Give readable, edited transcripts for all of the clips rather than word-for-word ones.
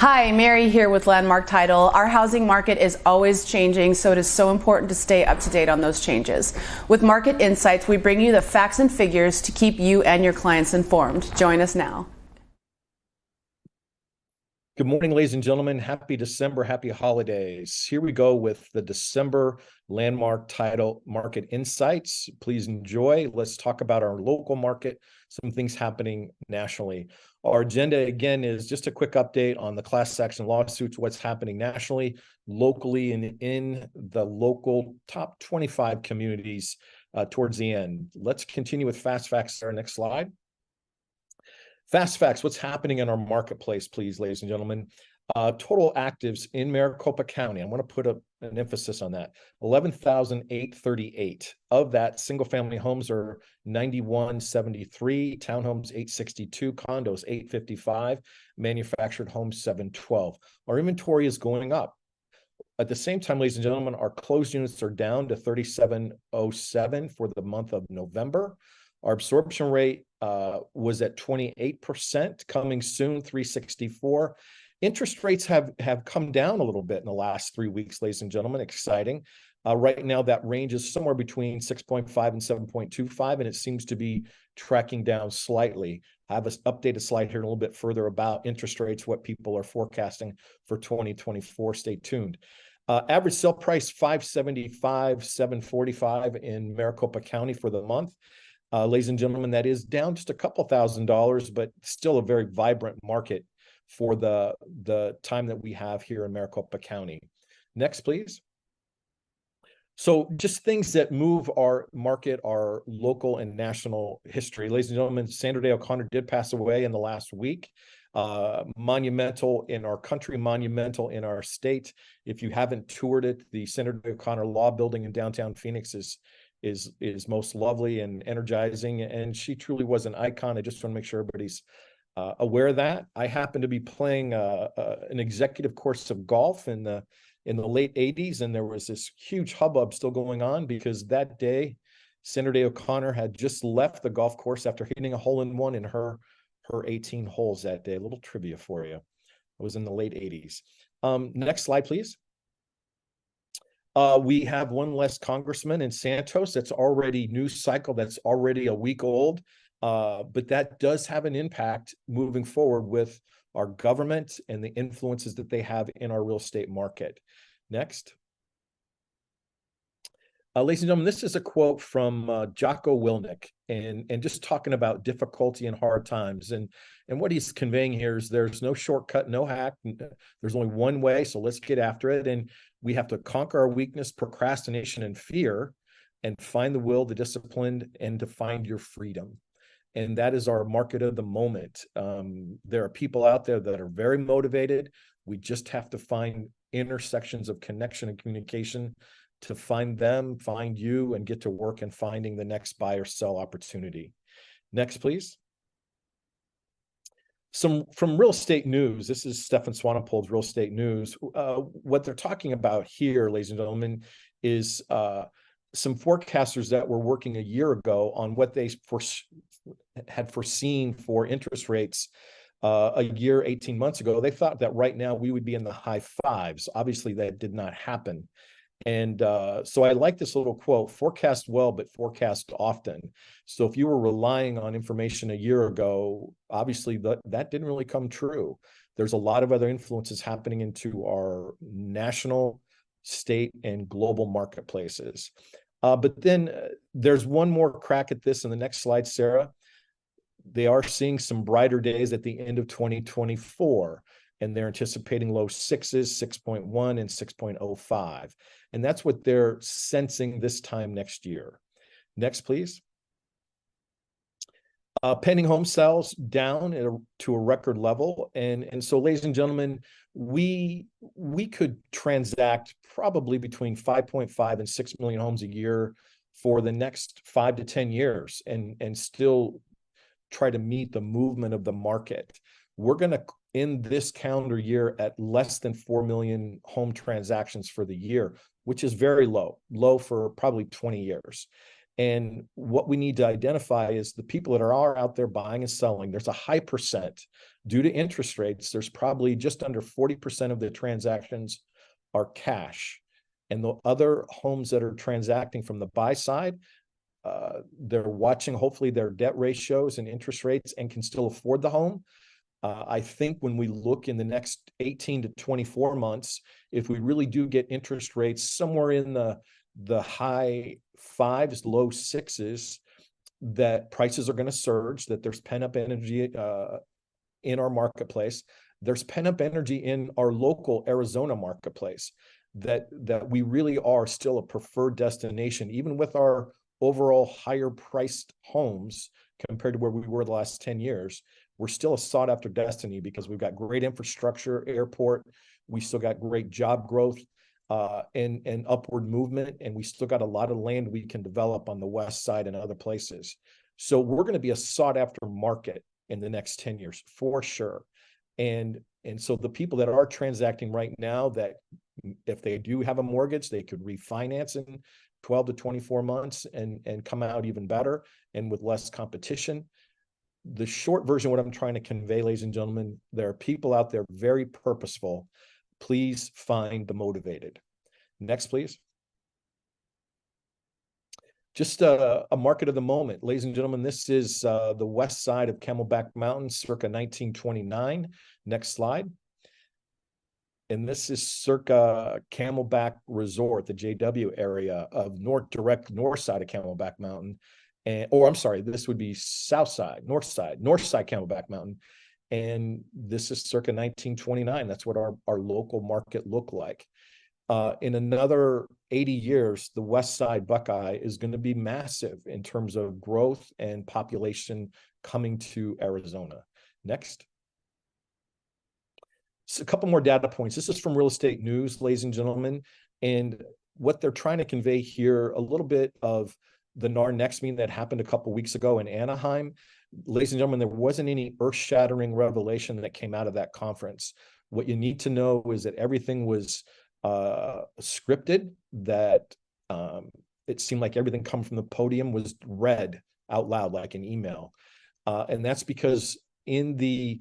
Hi, Mary here with Landmark Title. Our housing market is always changing, so it is so important to stay up to date on those changes. With Market Insights, we bring you the facts and figures to keep you and your clients informed. Join us now. Good morning, ladies and gentlemen. Happy December, happy holidays. Here we go with the December Landmark Title Market Insights. Please enjoy. Let's talk about our local market, some things happening nationally. Our agenda, again, is just a quick update on the class action lawsuits, what's happening nationally, locally, and in the local top 25 communities towards the end. Let's continue with Fast Facts. Our next slide. Fast Facts, what's happening in our marketplace, please, ladies and gentlemen. Total actives in Maricopa County, I want to put an emphasis on that, 11,838. Of that, single-family homes are 9,173, townhomes 862, condos 855, manufactured homes 712. Our inventory is going up. At the same time, ladies and gentlemen, our closed units are down to 3,707 for the month of November. Our absorption rate was at 28%, coming soon, 364. Interest rates have come down a little bit in the last 3 weeks, ladies and gentlemen. Exciting. Right now, that range is somewhere between 6.5 and 7.25, and it seems to be tracking down slightly. I have an updated slide here a little bit further about interest rates, what people are forecasting for 2024. Stay tuned. Average sale price, $575, $745 in Maricopa County for the month. Ladies and gentlemen, that is down just a couple $1,000s, but still a very vibrant market for the time that we have here in Maricopa County. Next, please. So just things that move our market, our local and national history. Ladies and gentlemen, Sandra Day O'Connor did pass away in the last week. Monumental in our country, monumental in our state. If you haven't toured it, the Sandra Day O'Connor Law Building in downtown Phoenix is most lovely and energizing, and she truly was an icon. I just want to make sure everybody's aware of that. I happen to be playing an executive course of golf in the late 80s, and there was this huge hubbub still going on because that day, Sandra Day O'Connor had just left the golf course after hitting a hole-in-one in her 18 holes that day. A little trivia for you. It was in the late 80s. Next slide, please. We have one less congressman in Santos. That's already news cycle. That's already a week old. But that does have an impact moving forward with our government and the influences that they have in our real estate market. Next. Ladies and gentlemen, this is a quote from Jocko Willink, and just talking about difficulty and hard times. And what he's conveying here is there's no shortcut, no hack. There's only one way, so let's get after it. And we have to conquer our weakness, procrastination, and fear, and find the will, the discipline, and to find your freedom. And that is our market of the moment. There are people out there that are very motivated. We just have to find intersections of connection and communication to find them, find you, and get to work and finding the next buy or sell opportunity. Next, please. Some from real estate news. This is Stefan Swanepoel's Real Estate News. What they're talking about here, ladies and gentlemen, is some forecasters that were working a year ago on what they had foreseen for interest rates a year, 18 months ago. They thought that right now we would be in the high fives. Obviously, that did not happen. And so I like this little quote: forecast well, but forecast often. So if you were relying on information a year ago, obviously that didn't really come true. There's a lot of other influences happening into our national, state, and global marketplaces. But then there's one more crack at this in the next slide, Sarah. They are seeing some brighter days at the end of 2024, and they're anticipating low sixes, 6.1 and 6.05. And that's what they're sensing this time next year. Next, please. Pending home sales down to a record level. And so, ladies and gentlemen, we could transact probably between 5.5 and 6 million homes a year for the next 5 to 10 years and still try to meet the movement of the market. We're going to end this calendar year at less than 4 million home transactions for the year, which is very low for probably 20 years. And what we need to identify is the people that are out there buying and selling. There's a high percent due to interest rates. There's probably just under 40% of the transactions are cash. And the other homes that are transacting from the buy side, they're watching hopefully their debt ratios and interest rates and can still afford the home. I think when we look in the next 18 to 24 months, if we really do get interest rates somewhere in the high fives, low sixes, that prices are going to surge, that there's pent-up energy in our marketplace. There's pent-up energy in our local Arizona marketplace, that we really are still a preferred destination, even with our overall higher priced homes compared to where we were the last 10 years. We're still a sought after destiny because we've got great infrastructure, airport. We still got great job growth and upward movement. And we still got a lot of land we can develop on the west side and other places. So we're going to be a sought after market in the next 10 years for sure. And so the people that are transacting right now, that if they do have a mortgage, they could refinance in 12 to 24 months and come out even better and with less competition. The short version, what I'm trying to convey, ladies and gentlemen, there are people out there very purposeful. Please find the motivated. Next, please. Just a market of the moment. Ladies and gentlemen, this is the west side of Camelback Mountain, circa 1929. Next slide. And this is circa Camelback Resort, the JW area of direct north side of Camelback Mountain. I'm sorry, this would be south side, north side Camelback Mountain. And this is circa 1929. That's what our local market looked like. In another 80 years, the west side Buckeye is going to be massive in terms of growth and population coming to Arizona. Next. So a couple more data points. This is from Real Estate News, ladies and gentlemen. And what they're trying to convey here, a little bit of the NAR Next meeting that happened a couple of weeks ago in Anaheim. Ladies and gentlemen, there wasn't any earth-shattering revelation that came out of that conference. What you need to know is that everything was scripted, that it seemed like everything coming from the podium was read out loud like an email. And that's because in the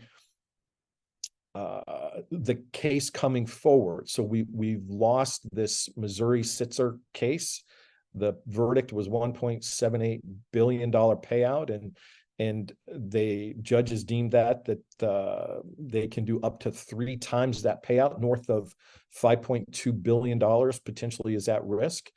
case coming forward, so we've lost this Missouri Sitzer case. The verdict was $1.78 billion payout, and the judges deemed that they can do up to 3 times that payout, north of $5.2 billion potentially is at risk.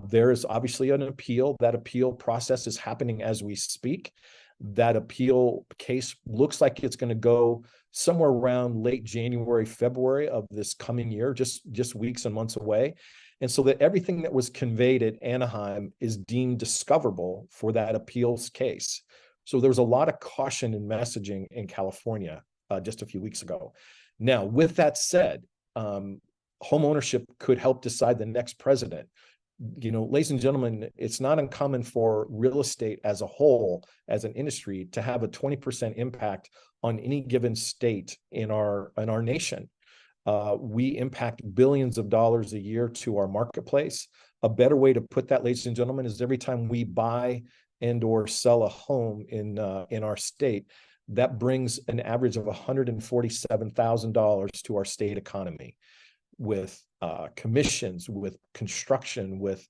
There is obviously an appeal. That appeal process is happening as we speak. That appeal case looks like it's going to go somewhere around late January, February of this coming year, just weeks and months away. And so that everything that was conveyed at Anaheim is deemed discoverable for that appeals case. So there was a lot of caution in messaging in California just a few weeks ago. Now, with that said, home ownership could help decide the next president. You know, ladies and gentlemen, it's not uncommon for real estate as a whole, as an industry, to have a 20% impact on any given state in our nation. We impact billions of dollars a year to our marketplace. A better way to put that, ladies and gentlemen, is every time we buy and or sell a home in our state, that brings an average of $147,000 to our state economy, with commissions, with construction, with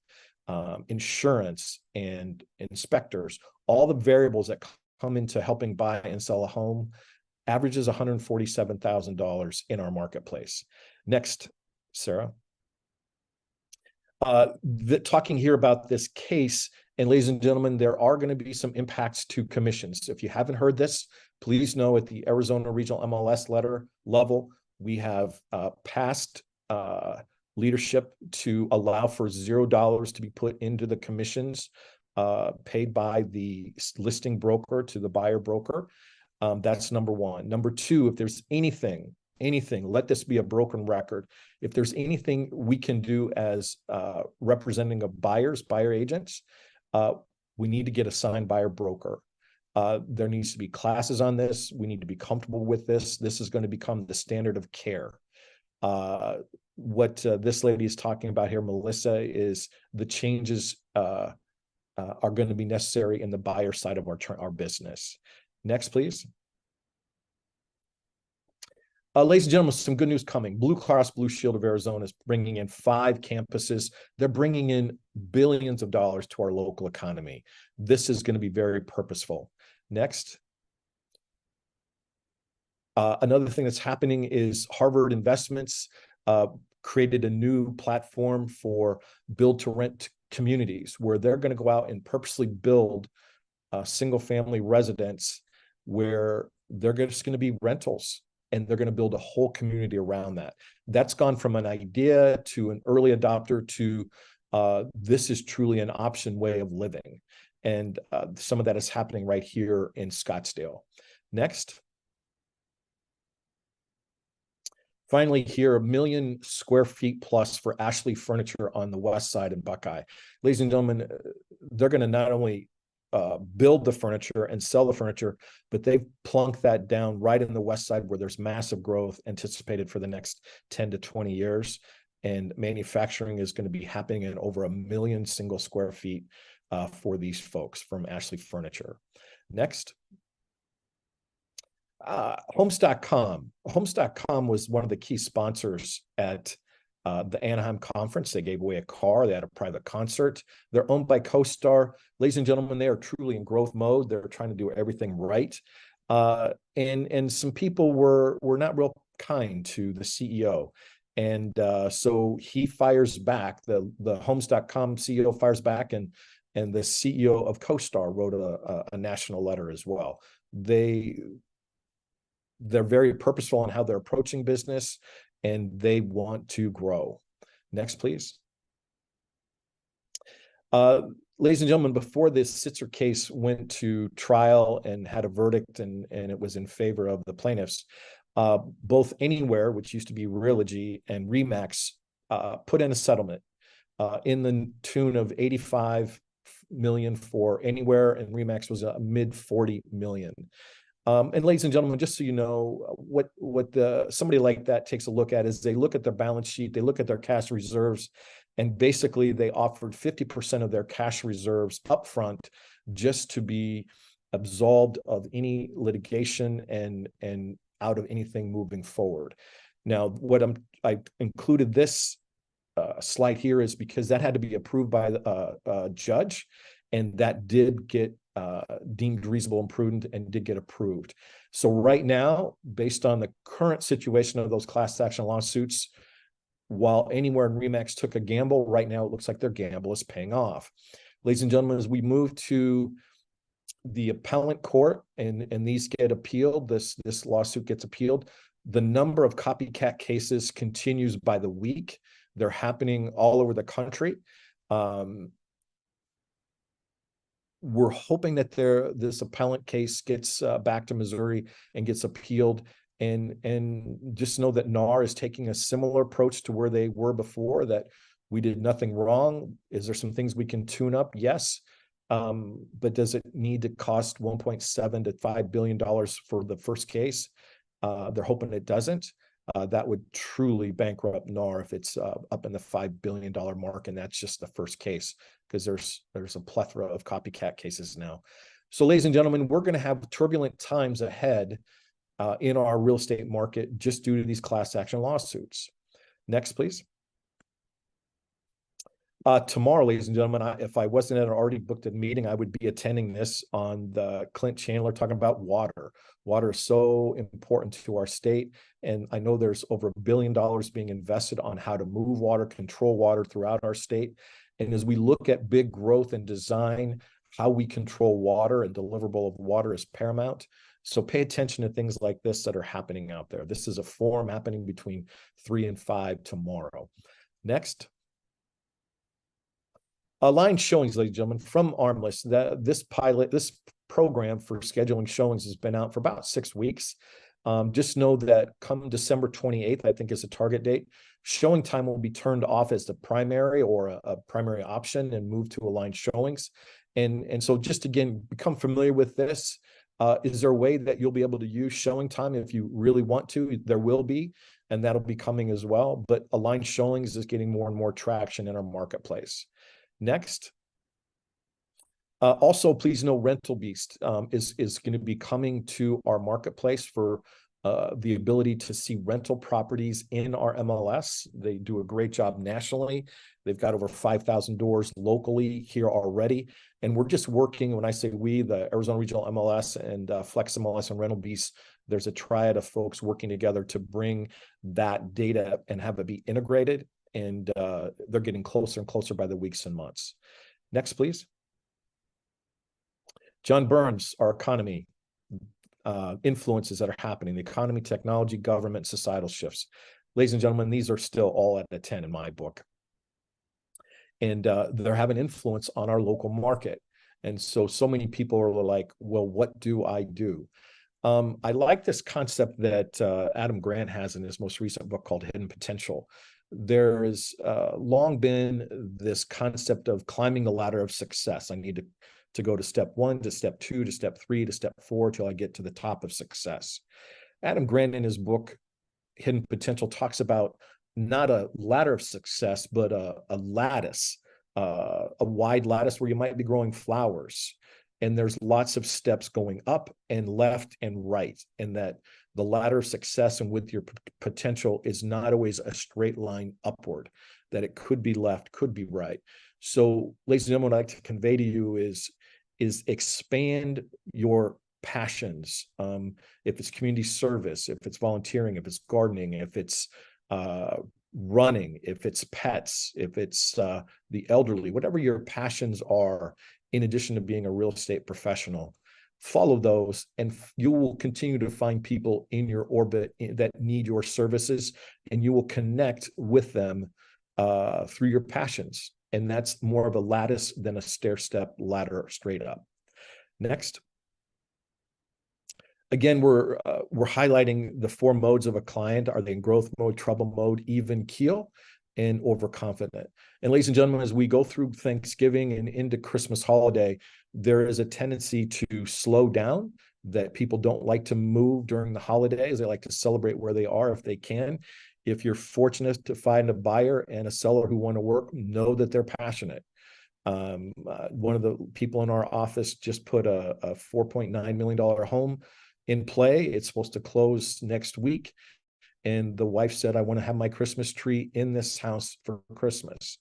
insurance and inspectors. All the variables that come into helping buy and sell a home averages $147,000 in our marketplace. Next, Sarah. Talking here about this case, and ladies and gentlemen, there are going to be some impacts to commissions. If you haven't heard this, please know at the Arizona Regional MLS level, we have passed leadership to allow for $0 to be put into the commissions paid by the listing broker to the buyer broker. That's number one. Number two, if there's anything, let this be a broken record. If there's anything we can do as representing of buyer agents, we need to get a signed buyer broker. There needs to be classes on this. We need to be comfortable with this. This is going to become the standard of care. What this lady is talking about here, Melissa, is the changes are going to be necessary in the buyer side of our business. Next, please. Ladies and gentlemen, some good news coming. Blue Cross Blue Shield of Arizona is bringing in 5 campuses. They're bringing in billions of dollars to our local economy. This is going to be very purposeful. Next. Another thing that's happening is Harvard Investments created a new platform for build-to-rent communities where they're going to go out and purposely build single-family residence where they're just going to be rentals, and they're going to build a whole community around that. That's gone from an idea to an early adopter to this is truly an option way of living. And some of that is happening right here in Scottsdale. Next. Finally here, 1 million square feet plus for Ashley Furniture on the west side in Buckeye. Ladies and gentlemen, they're going to not only build the furniture and sell the furniture, but they've plunked that down right in the west side where there's massive growth anticipated for the next 10 to 20 years. And manufacturing is going to be happening in over 1 million single square feet for these folks from Ashley Furniture. Next. Homes.com. Homes.com was one of the key sponsors at the Anaheim conference. They gave away a car. They had a private concert. They're owned by CoStar. Ladies and gentlemen, they are truly in growth mode. They're trying to do everything right. And some people were not real kind to the CEO. And so he fires back. The Homes.com CEO fires back, and the CEO of CoStar wrote a national letter as well. They're very purposeful on how they're approaching business, and they want to grow. Next, please. Ladies and gentlemen, before this Sitzer case went to trial and had a verdict, and it was in favor of the plaintiffs, both Anywhere, which used to be Realogy, and RE/MAX put in a settlement in the tune of $85 million for Anywhere, and RE/MAX was a mid $40 million. And ladies and gentlemen, just so you know, what somebody like that takes a look at is they look at their balance sheet, they look at their cash reserves, and basically they offered 50% of their cash reserves upfront just to be absolved of any litigation and out of anything moving forward. Now, I included this slide here is because that had to be approved by a judge, and that did get deemed reasonable and prudent and did get approved. So right now, based on the current situation of those class action lawsuits, while Anywhere and RE/MAX took a gamble, right now it looks like their gamble is paying off. Ladies and gentlemen, as we move to the appellate court and these get appealed, this lawsuit gets appealed, the number of copycat cases continues by the week. They're happening all over the country. We're hoping that this appellant case gets back to Missouri and gets appealed, and just know that NAR is taking a similar approach to where they were before, that we did nothing wrong. Is there some things we can tune up? Yes. But does it need to cost $1.7 to $5 billion for the first case? They're hoping it doesn't. That would truly bankrupt NAR if it's up in the $5 billion mark, and that's just the first case, because there's a plethora of copycat cases now. So, ladies and gentlemen, we're going to have turbulent times ahead in our real estate market just due to these class action lawsuits. Next, please. Tomorrow, ladies and gentlemen, if I wasn't at an already booked a meeting, I would be attending this on the Clint Chandler talking about water. Water is so important to our state, and I know there's over $1 billion being invested on how to move water, control water throughout our state. And as we look at big growth and design, how we control water and deliverable of water is paramount. So pay attention to things like this that are happening out there. This is a forum happening between 3 and 5 tomorrow. Next. Aligned showings, ladies and gentlemen, from ARMLS. This program for scheduling showings has been out for about 6 weeks. Just know that come December 28th, I think is the target date, showing time will be turned off as the primary or a primary option and move to aligned showings. And so just again, become familiar with this. Is there a way that you'll be able to use showing time if you really want to? There will be, and that'll be coming as well. But aligned showings is getting more and more traction in our marketplace. Next. Also, please know Rental Beast is going to be coming to our marketplace for the ability to see rental properties in our MLS. They do a great job nationally. They've got over 5,000 doors locally here already. And we're just working, when I say we, the Arizona Regional MLS and Flex MLS and Rental Beast, there's a triad of folks working together to bring that data and have it be integrated. And they're getting closer and closer by the weeks and months. Next, please. John Burns, our economy, influences that are happening, the economy, technology, government, societal shifts. Ladies and gentlemen, these are still all at a 10 in my book. And they're having influence on our local market. And so many people are like, well, what do I do? I like this concept that Adam Grant has in his most recent book called Hidden Potential. There has long been this concept of climbing the ladder of success. I need to go to step 1, to step 2, to step 3, to step 4, till I get to the top of success. Adam Grant in his book, Hidden Potential, talks about not a ladder of success, but a lattice, a wide lattice where you might be growing flowers. And there's lots of steps going up and left and right. And that the ladder of success and with your potential is not always a straight line upward, that it could be left, could be right. So, ladies and gentlemen, what I'd like to convey to you is expand your passions. If it's community service, if it's volunteering, if it's gardening, if it's running, if it's pets, if it's the elderly, whatever your passions are, in addition to being a real estate professional, follow those, and you will continue to find people in your orbit that need your services, and you will connect with them through your passions. And that's more of a lattice than a stair-step ladder straight up. Next. Again, we're highlighting the 4 modes of a client. Are they in growth mode, trouble mode, even keel, and overconfident? And ladies and gentlemen, as we go through Thanksgiving and into Christmas holiday, there is a tendency to slow down, that people don't like to move during the holidays. They like to celebrate where they are if they can. If you're fortunate to find a buyer and a seller who want to work, know that they're passionate. One of the people in our office just put a $4.9 million home in play. It's supposed to close next week. And the wife said, I want to have my Christmas tree in this house for Christmas.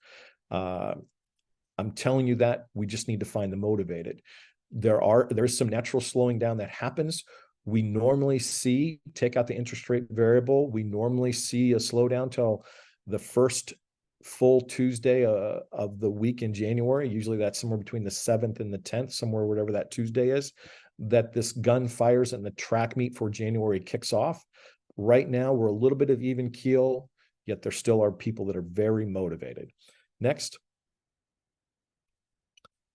I'm telling you that we just need to find the motivated. There's some natural slowing down that happens. We normally see, take out the interest rate variable, we normally see a slowdown till the first full Tuesday of the week in January. Usually that's somewhere between the 7th and the 10th, somewhere whatever that Tuesday is, that this gun fires and the track meet for January kicks off. Right now, we're a little bit of even keel, yet there still are people that are very motivated. Next.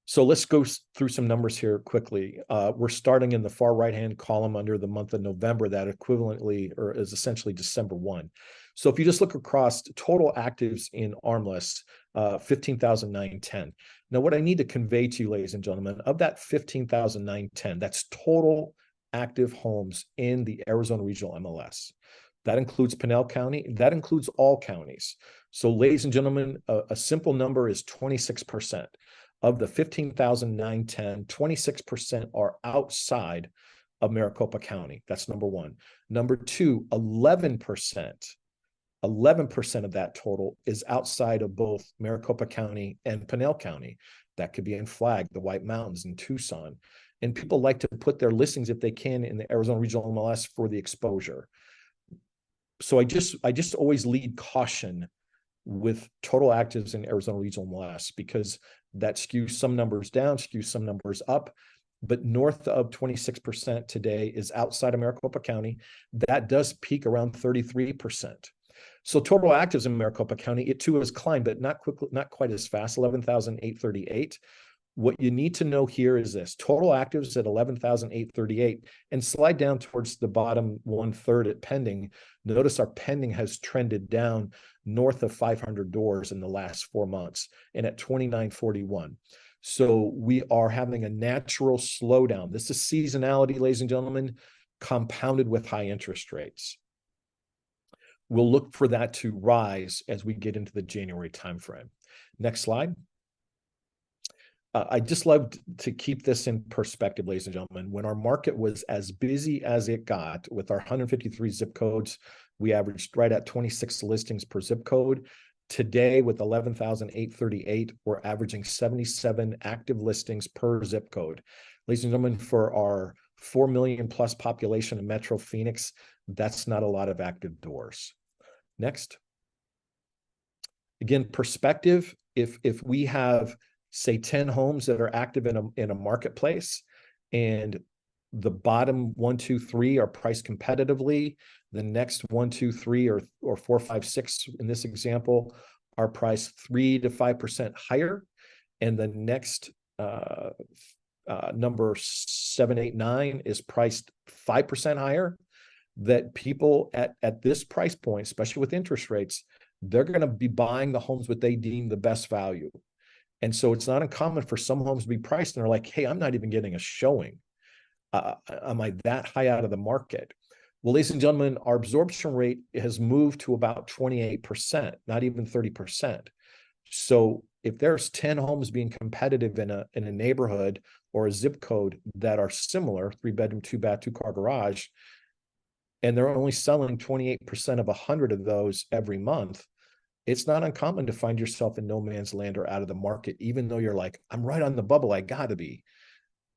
So let's go through some numbers here quickly. We're starting in the far right-hand column under the month of November, that equivalently, or is essentially December 1. So if you just look across total actives in ARMLS, 15,910. Now, what I need to convey to you, ladies and gentlemen, of that 15,910, that's total active homes in the Arizona Regional MLS. That includes Pinal County. That includes all counties. So, ladies and gentlemen, a simple number is 26%. Of the 15,910, 26% are outside of Maricopa County. That's number one. Number two, 11% of that total is outside of both Maricopa County and Pinal County. That could be in Flag, the White Mountains, and Tucson. And people like to put their listings, if they can, in the Arizona Regional MLS for the exposure. So I just always lead caution with total actives in Arizona Regional MLS, because that skews some numbers down, skews some numbers up. But north of 26% today is outside of Maricopa County. That does peak around 33%. So total actives in Maricopa County, it too has climbed, but not quite as fast, 11,838. What you need to know here is this: total actives at 11,838, and slide down towards the bottom 1/3 at pending. Notice our pending has trended down north of 500 doors in the last 4 months, and at 2,941. So we are having a natural slowdown. This is seasonality, ladies and gentlemen, compounded with high interest rates. We'll look for that to rise as we get into the January timeframe. Next slide. I just love to keep this in perspective, ladies and gentlemen. When our market was as busy as it got with our 153 zip codes, we averaged right at 26 listings per zip code. Today, with 11,838, we're averaging 77 active listings per zip code. Ladies and gentlemen, for our 4 million plus population in Metro Phoenix, that's not a lot of active doors. Next. Again, perspective, if we have, say, 10 homes that are active in a marketplace, and the bottom 1, 2, 3 are priced competitively, the next 1, 2, 3 or 4, 5, 6 in this example are priced 3 to 5% higher, and the next number 7, 8, 9 is priced 5% higher, that people at this price point, especially with interest rates, they're going to be buying the homes what they deem the best value. And so it's not uncommon for some homes to be priced and they're like, hey, I'm not even getting a showing. Am I that high out of the market? Well, ladies and gentlemen, our absorption rate has moved to about 28%, not even 30%. So if there's 10 homes being competitive in a neighborhood or a zip code that are similar, 3-bedroom, 2-bath, 2-car garage, and they're only selling 28% of 100 of those every month, it's not uncommon to find yourself in no man's land or out of the market, even though you're like, I'm right on the bubble, I gotta be.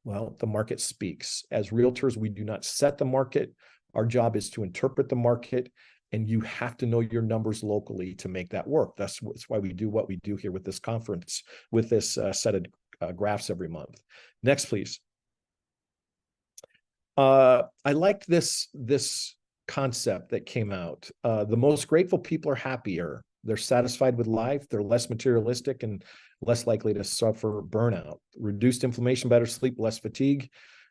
Well, the market speaks. As realtors, we do not set the market. Our job is to interpret the market, and you have to know your numbers locally to make that work. That's why we do what we do here with this conference, with this set of graphs every month. Next, please. I liked this concept that came out. The most grateful people are happier. They're satisfied with life. They're less materialistic and less likely to suffer burnout. Reduced inflammation, better sleep, less fatigue.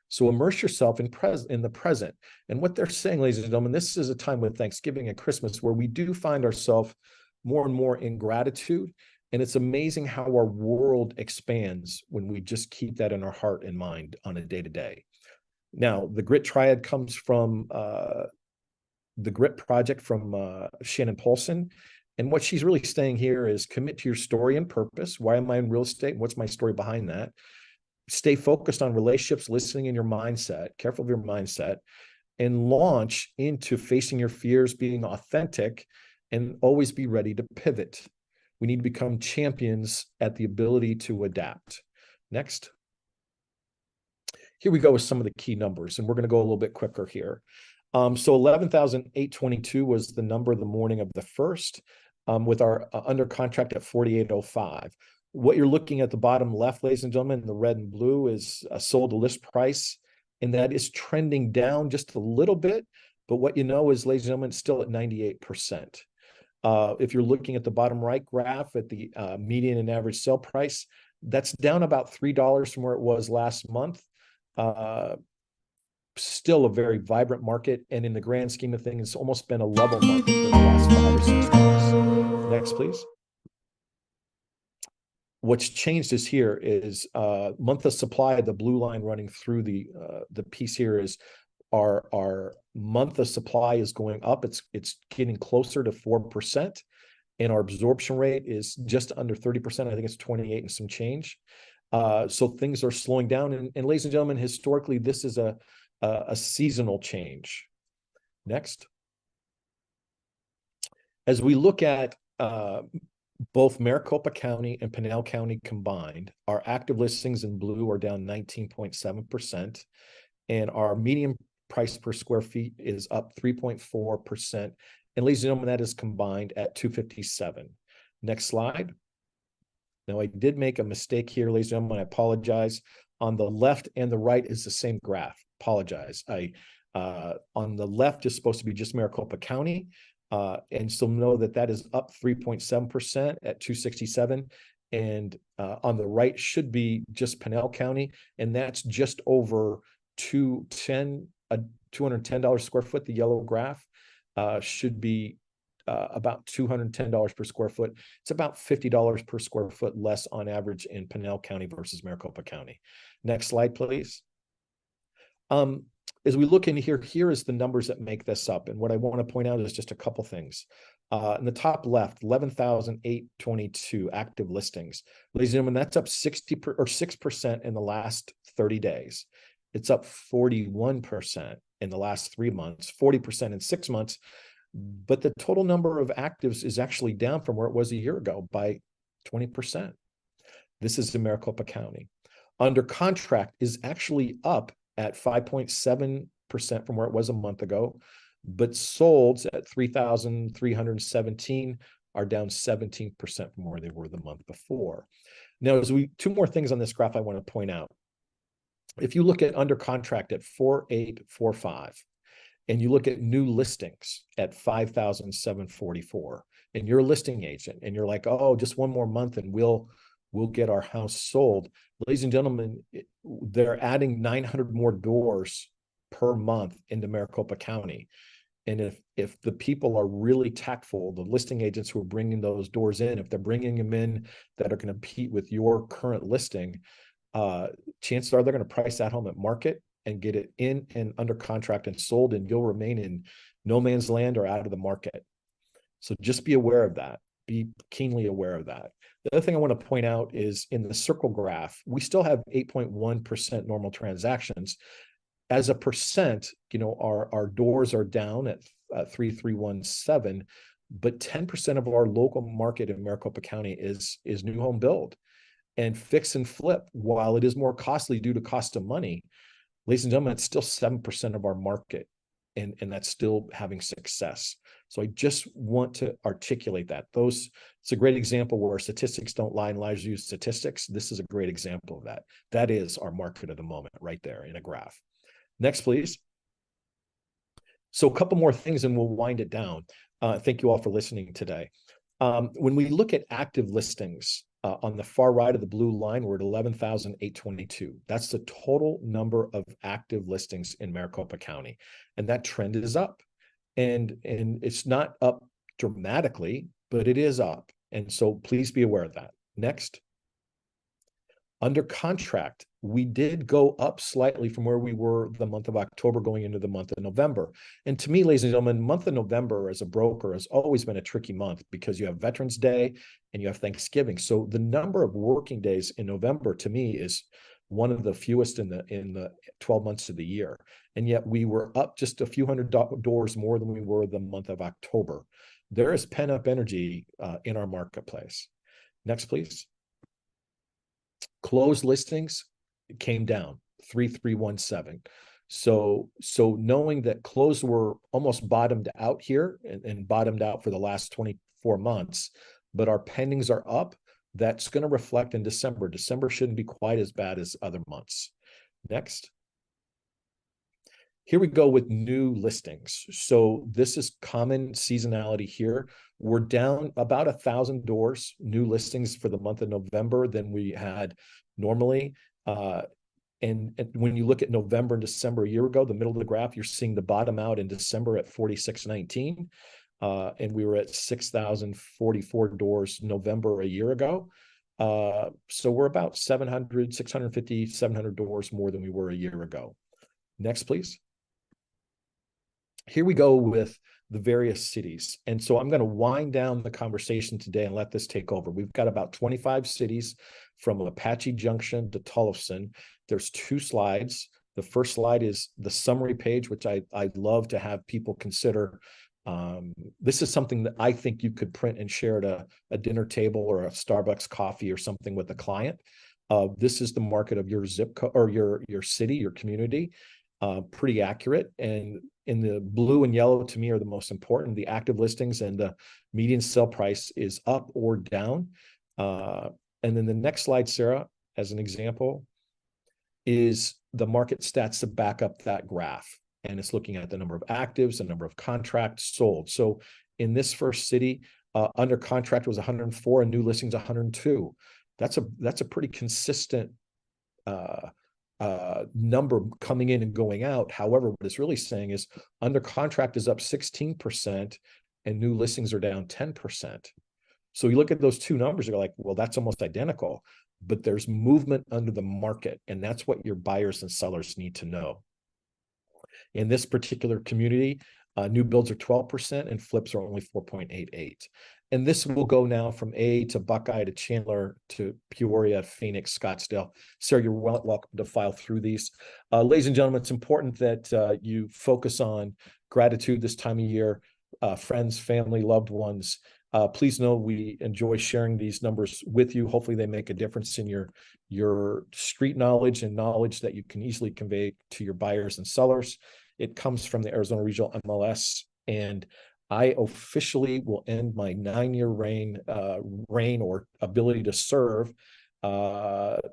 So immerse yourself in the present. And what they're saying, ladies and gentlemen, this is a time with Thanksgiving and Christmas where we do find ourselves more and more in gratitude. And it's amazing how our world expands when we just keep that in our heart and mind on a day-to-day. Now, the grit triad comes from the Grit Project from Shannon Paulson. And what she's really saying here is commit to your story and purpose. Why am I in real estate? What's my story behind that? Stay focused on relationships, listening in your mindset, careful of your mindset, and launch into facing your fears, being authentic, and always be ready to pivot. We need to become champions at the ability to adapt. Next. Here we go with some of the key numbers, and we're going to go a little bit quicker here. So 11,822 was the number the morning of the 1st, with our under contract at 4,805. What you're looking at the bottom left, ladies and gentlemen, the red and blue is a sold to list price, and that is trending down just a little bit. But what you know is, ladies and gentlemen, it's still at 98%. If you're looking at the bottom right graph at the median and average sale price, that's down about $3 from where it was last month. Still a very vibrant market, and in the grand scheme of things, it's almost been a level market for the last 5 or 6 months. Next, please. What's changed is here is month of supply. The blue line running through the piece here is our month of supply is going up. It's getting closer to 4%, and our absorption rate is just under 30%. I think it's 28 and some change. So things are slowing down, and ladies and gentlemen, historically, this is a seasonal change. Next. As we look at both Maricopa County and Pinal County combined, our active listings in blue are down 19.7%, and our median price per square feet is up 3.4%. And ladies and gentlemen, that is combined at $257. Next slide. Now, I did make a mistake here, ladies and gentlemen. I apologize. On the left and the right is the same graph. Apologize. On the left is supposed to be just Maricopa County. And so know that that is up 3.7% at 267. And on the right should be just Pinal County. And that's just over $210 square foot. The yellow graph should be about $210 per square foot. It's about $50 per square foot less on average in Pinal County versus Maricopa County. Next slide, please. as we look in here, here is the numbers that make this up. And what I want to point out is just a couple things. In the top left, 11,822 active listings. Ladies and gentlemen, that's up 6% in the last 30 days. It's up 41% in the last 3 months, 40% in 6 months. But the total number of actives is actually down from where it was a year ago by 20%. This is in Maricopa County. Under contract is actually up at 5.7% from where it was a month ago, but solds at 3,317 are down 17% from where they were the month before. Now, two more things on this graph I want to point out. If you look at under contract at 4,845, and you look at new listings at 5,744, and you're a listing agent, and you're like, oh, just one more month and we'll get our house sold. Ladies and gentlemen, they're adding 900 more doors per month into Maricopa County. And if the people are really tactful, the listing agents who are bringing those doors in, if they're bringing them in that are going to compete with your current listing, chances are they're going to price that home at market and get it in and under contract and sold, and you'll remain in no man's land or out of the market. So just be aware of that. Be keenly aware of that. The other thing I want to point out is in the circle graph, we still have 8.1% normal transactions. As a percent, our doors are down at 3,317, but 10% of our local market in Maricopa County is new home build. And fix and flip, while it is more costly due to cost of money, ladies and gentlemen, it's still 7% of our market, and that's still having success. So I just want to articulate that. It's a great example where statistics don't lie and lies use statistics. This is a great example of that. That is our market of the moment right there in a graph. Next, please. So a couple more things and we'll wind it down. Thank you all for listening today. When we look at active listings, on the far right of the blue line, we're at 11,822. That's the total number of active listings in Maricopa County. And that trend is up. And it's not up dramatically, but it is up. And so please be aware of that. Next. Under contract, we did go up slightly from where we were the month of October going into the month of November. And to me, ladies and gentlemen, month of November as a broker has always been a tricky month because you have Veterans Day and you have Thanksgiving. So the number of working days in November to me is one of the fewest in the 12 months of the year. And yet we were up just a few hundred doors more than we were the month of October. There is pent-up energy in our marketplace. Next, please. Closed listings came down 3,317. So knowing that closed were almost bottomed out here and bottomed out for the last 24 months, but our pendings are up, that's going to reflect in December. December shouldn't be quite as bad as other months. Next. Here we go with new listings. So this is common seasonality here. We're down about 1,000 doors, new listings for the month of November than we had normally. And when you look at November and December a year ago, the middle of the graph, you're seeing the bottom out in December at 4,619. And we were at 6,044 doors November a year ago. So we're about 650, 700 doors more than we were a year ago. Next, please. Here we go with the various cities. And so I'm going to wind down the conversation today and let this take over. We've got about 25 cities from Apache Junction to Tolleson. There's 2 slides. The first slide is the summary page, which I'd love to have people consider. This is something that I think you could print and share at a dinner table or a Starbucks coffee or something with a client. This is the market of your zip code or your city, your community. Pretty accurate. And in the blue and yellow, to me, are the most important. The active listings and the median sell price is up or down. And then the next slide, Sarah, as an example, is the market stats to back up that graph. And it's looking at the number of actives, the number of contracts sold. So in this first city, under contract was 104 and new listings 102. That's a pretty consistent number coming in and going out. However, what it's really saying is under contract is up 16% and new listings are down 10%. So you look at those two numbers, you're like, well, that's almost identical, but there's movement under the market, and that's what your buyers and sellers need to know. In this particular community, new builds are 12% and flips are only 4.88. And this will go now from A to Buckeye to Chandler to Peoria, Phoenix, Scottsdale. Sarah, you're welcome to file through these. Ladies and gentlemen, it's important that you focus on gratitude this time of year, friends, family, loved ones. Please know we enjoy sharing these numbers with you. Hopefully they make a difference in your street knowledge and knowledge that you can easily convey to your buyers and sellers. It comes from the Arizona Regional MLS, and I officially will end my 9-year reign or ability to serve.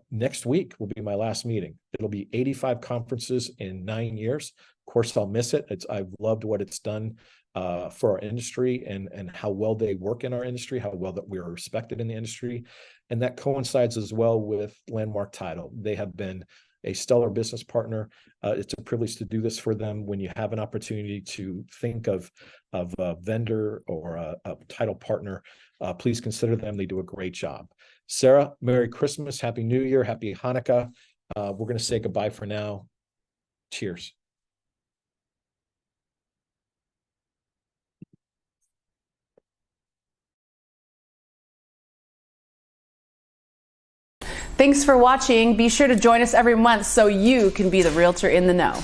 Next week will be my last meeting. It'll be 85 conferences in 9 years. Of course, I'll miss it. I've loved what it's done for our industry and how well they work in our industry, how well that we are respected in the industry. And that coincides as well with Landmark Title. They have been a stellar business partner. It's a privilege to do this for them. When you have an opportunity to think of a vendor or a title partner, please consider them. They do a great job. Sarah, Merry Christmas, Happy New Year, Happy Hanukkah. We're going to say goodbye for now. Cheers. Thanks for watching. Be sure to join us every month so you can be the realtor in the know.